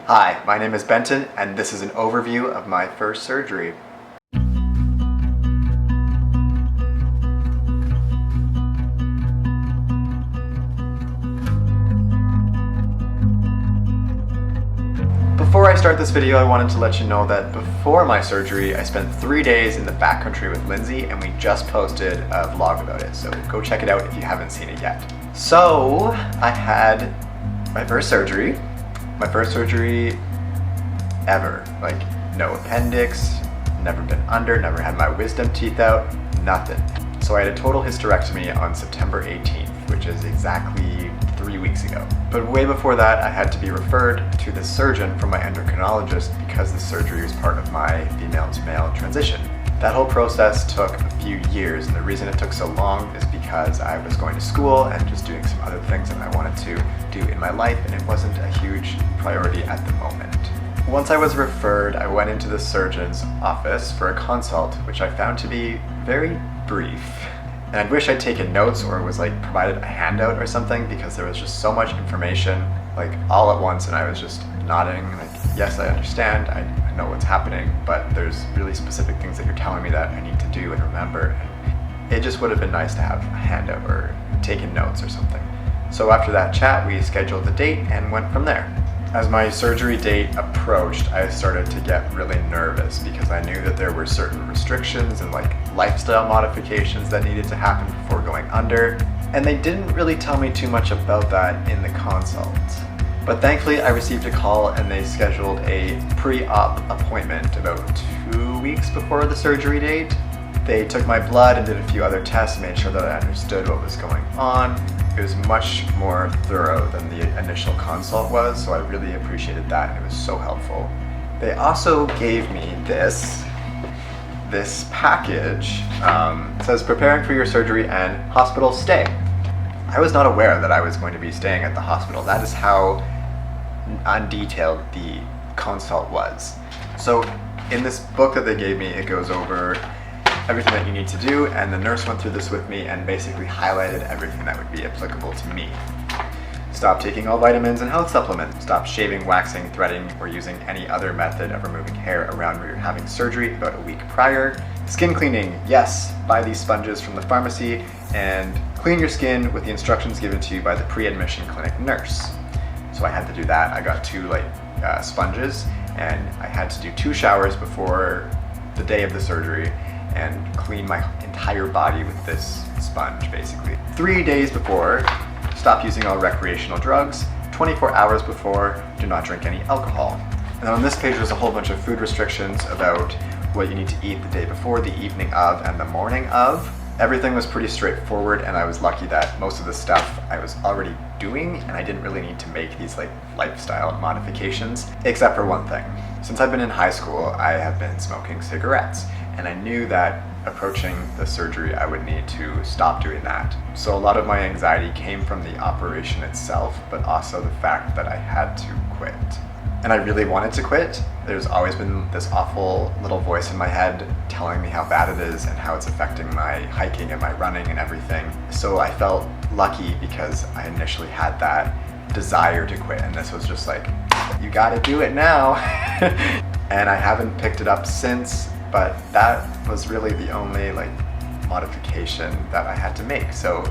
Hi, my name is Benton, and this is an overview of my first surgery. Before I start this video, I wanted to let you know that before my surgery, I spent 3 days in the backcountry with Lindsay, and we just posted a vlog about it, so go check it out if you haven't seen it yet. So, I had my first surgery ever. Like, no appendix, never been under, never had my wisdom teeth out, nothing. So I had a total hysterectomy on September 18th, which is exactly 3 weeks ago. But way before that, I had to be referred to the surgeon from my endocrinologist because the surgery was part of my female to male transition. That whole process took a few years, and the reason it took so long is because I was going to school and just doing some other things that I wanted to do in my life, and it wasn't a huge priority at the moment. Once I was referred, I went into the surgeon's office for a consult, which I found to be very brief. And I wish I'd taken notes or was provided a handout or something, because there was just so much information all at once, and I was just nodding yes, I understand, I know what's happening, but there's really specific things that you're telling me that I need to do and remember, and it just would have been nice to have a handout or taken notes or something. So after that chat, we scheduled the date and went from there. As my surgery date approached, I started to get really nervous because I knew that there were certain restrictions and lifestyle modifications that needed to happen before going under, and they didn't really tell me too much about that in the consult. But thankfully I received a call and they scheduled a pre-op appointment about 2 weeks before the surgery date. They took my blood and did a few other tests, made sure that I understood what was going on. It was much more thorough than the initial consult was, so I really appreciated that, and it was so helpful. They also gave me this package. It says preparing for your surgery and hospital stay. I was not aware that I was going to be staying at the hospital. That is how undetailed the consult was. So in this book that they gave me, it goes over everything that you need to do, and the nurse went through this with me and basically highlighted everything that would be applicable to me. Stop taking all vitamins and health supplements. Stop shaving, waxing, threading, or using any other method of removing hair around where you're having surgery about a week prior. Skin cleaning, yes, buy these sponges from the pharmacy and clean your skin with the instructions given to you by the pre-admission clinic nurse. So I had to do that. I got 2 sponges, and I had to do 2 showers before the day of the surgery and clean my entire body with this sponge, basically. 3 days before, stop using all recreational drugs. 24 hours before, do not drink any alcohol. And on this page, there's a whole bunch of food restrictions about what you need to eat the day before, the evening of, and the morning of. Everything was pretty straightforward, and I was lucky that most of the stuff I was already doing, and I didn't really need to make these lifestyle modifications, except for one thing. Since I've been in high school, I have been smoking cigarettes, and I knew that approaching the surgery I would need to stop doing that. So a lot of my anxiety came from the operation itself, but also the fact that I had to quit. And I really wanted to quit. There's always been this awful little voice in my head telling me how bad it is and how it's affecting my hiking and my running and everything. So I felt lucky because I initially had that desire to quit, and this was just you gotta do it now. And I haven't picked it up since, but that was really the only modification that I had to make, so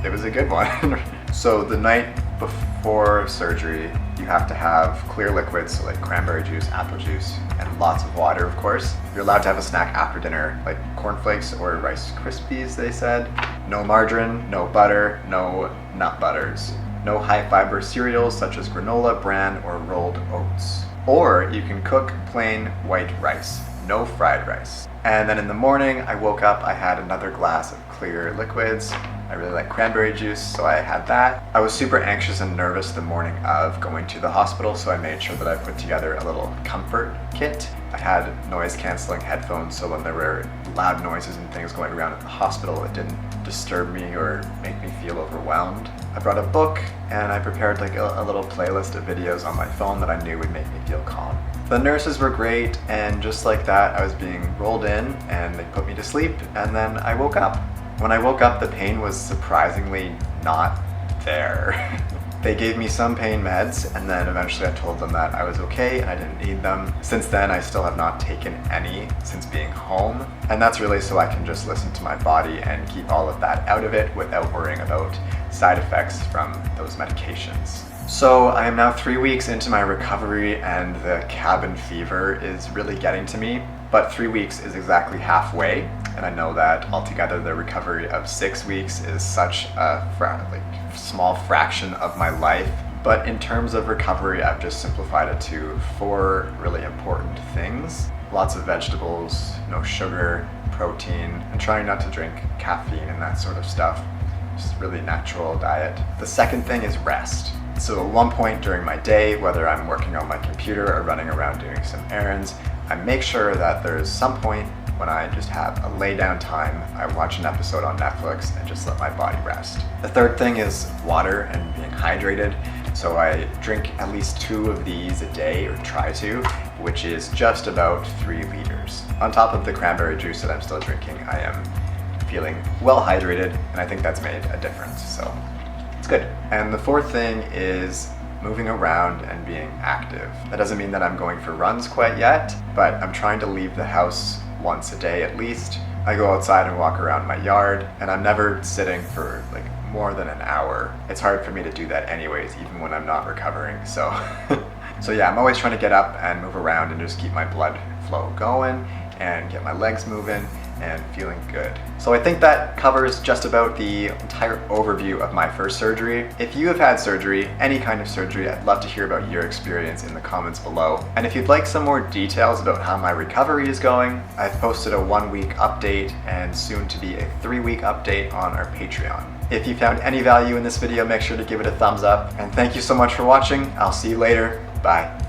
it was a good one. So the night before surgery, you have to have clear liquids, so cranberry juice, apple juice, and lots of water, of course. You're allowed to have a snack after dinner, like cornflakes or Rice Krispies, they said. No margarine, no butter, no nut butters. No high fiber cereals such as granola, bran, or rolled oats. Or you can cook plain white rice, no fried rice. And then in the morning, I woke up, I had another glass of clear liquids. I really like cranberry juice, so I had that. I was super anxious and nervous the morning of going to the hospital, so I made sure that I put together a little comfort kit. I had noise-canceling headphones, so when there were loud noises and things going around at the hospital, it didn't disturb me or make me feel overwhelmed. I brought a book, and I prepared a little playlist of videos on my phone that I knew would make me feel calm. The nurses were great, and just like that, I was being rolled in, and they put me to sleep, and then I woke up. When I woke up, the pain was surprisingly not there. They gave me some pain meds, and then eventually I told them that I was okay and I didn't need them. Since then, I still have not taken any since being home, and that's really so I can just listen to my body and keep all of that out of it without worrying about side effects from those medications. So I am now 3 weeks into my recovery, and the cabin fever is really getting to me, but 3 weeks is exactly halfway, and I know that altogether the recovery of 6 weeks is such a small fraction of my life. But in terms of recovery, I've just simplified it to 4 really important things. Lots of vegetables, no sugar, protein, and trying not to drink caffeine and that sort of stuff. Just really natural diet. The second thing is rest. So at one point during my day, whether I'm working on my computer or running around doing some errands, I make sure that there's some point when I just have a lay down time, I watch an episode on Netflix and just let my body rest. The third thing is water and being hydrated. So I drink at least 2 of these a day, or try to, which is just about 3 liters. On top of the cranberry juice that I'm still drinking, I am feeling well hydrated, and I think that's made a difference, so it's good. And the fourth thing is moving around and being active. That doesn't mean that I'm going for runs quite yet, but I'm trying to leave the house once a day at least. I go outside and walk around my yard, and I'm never sitting for more than an hour. It's hard for me to do that anyways, even when I'm not recovering, so so yeah, I'm always trying to get up and move around and just keep my blood flow going and get my legs moving and feeling good. So I think that covers just about the entire overview of my first surgery. If you have had surgery, any kind of surgery, I'd love to hear about your experience in the comments below. And if you'd like some more details about how my recovery is going, I've posted a 1-week update and soon to be a 3-week update on our Patreon. If you found any value in this video, make sure to give it a thumbs up. And thank you so much for watching. I'll see you later. Bye.